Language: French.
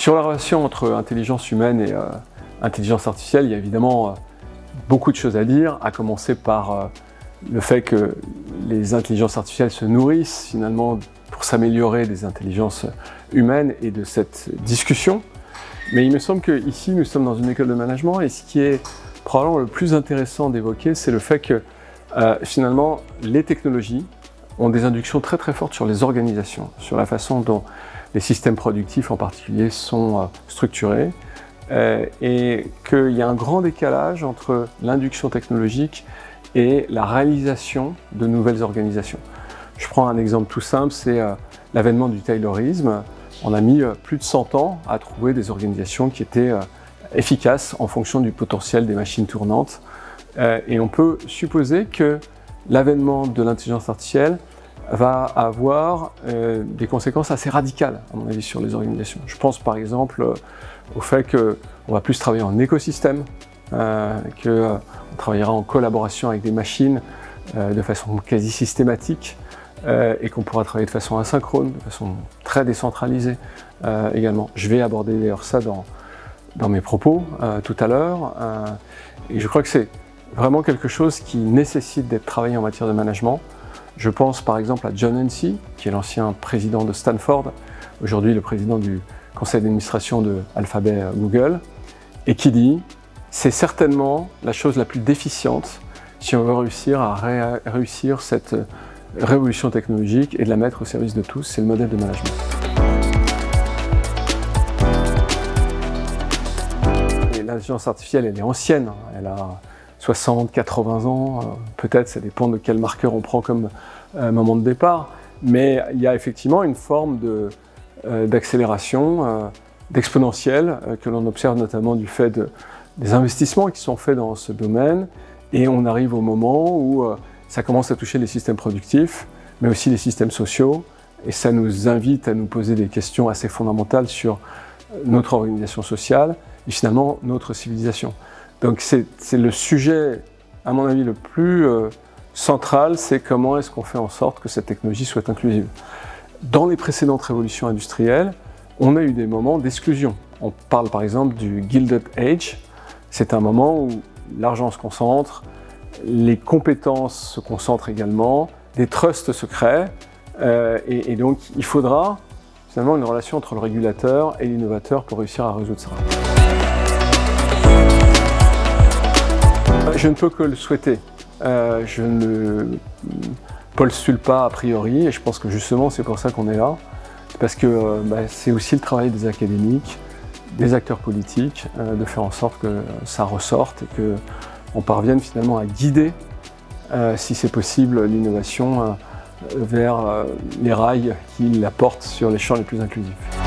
Sur la relation entre intelligence humaine et intelligence artificielle, il y a évidemment beaucoup de choses à dire, à commencer par le fait que les intelligences artificielles se nourrissent finalement pour s'améliorer des intelligences humaines et de cette discussion. Mais il me semble qu'ici, nous sommes dans une école de management et ce qui est probablement le plus intéressant d'évoquer, c'est le fait que finalement, les technologies ont des inductions très très fortes sur les organisations, sur la façon dont les systèmes productifs en particulier sont structurés et qu'il y a un grand décalage entre l'induction technologique et la réalisation de nouvelles organisations. Je prends un exemple tout simple, c'est l'avènement du taylorisme. On a mis plus de 100 ans à trouver des organisations qui étaient efficaces en fonction du potentiel des machines tournantes. Et on peut supposer que l'avènement de l'intelligence artificielle va avoir des conséquences assez radicales, à mon avis, sur les organisations. Je pense par exemple au fait qu'on va plus travailler en écosystème, qu'on travaillera en collaboration avec des machines de façon quasi systématique et qu'on pourra travailler de façon asynchrone, de façon très décentralisée également. Je vais aborder d'ailleurs ça dans mes propos tout à l'heure et je crois que c'est vraiment quelque chose qui nécessite d'être travaillé en matière de management. Je pense par exemple à John Hennessy, qui est l'ancien président de Stanford, aujourd'hui le président du conseil d'administration de Alphabet Google, et qui dit « c'est certainement la chose la plus déficiente si on veut réussir à réussir cette révolution technologique et de la mettre au service de tous, c'est le modèle de management. » L'intelligence artificielle, elle est ancienne, elle a 60, 80 ans, peut-être, ça dépend de quel marqueur on prend comme moment de départ, mais il y a effectivement une forme d'accélération, d'exponentielle, que l'on observe notamment du fait des investissements qui sont faits dans ce domaine, et on arrive au moment où ça commence à toucher les systèmes productifs, mais aussi les systèmes sociaux, et ça nous invite à nous poser des questions assez fondamentales sur notre organisation sociale, et finalement notre civilisation. Donc c'est le sujet, à mon avis, le plus central, c'est comment est-ce qu'on fait en sorte que cette technologie soit inclusive. Dans les précédentes révolutions industrielles, on a eu des moments d'exclusion. On parle par exemple du Gilded Age, c'est un moment où l'argent se concentre, les compétences se concentrent également, des trusts se créent, et donc il faudra finalement une relation entre le régulateur et l'innovateur pour réussir à résoudre ça. Je ne peux que le souhaiter. Je ne postule pas a priori et je pense que justement c'est pour ça qu'on est là. Parce que c'est aussi le travail des académiques, des acteurs politiques, de faire en sorte que ça ressorte et qu'on parvienne finalement à guider, si c'est possible, l'innovation vers les rails qui la portent sur les champs les plus inclusifs.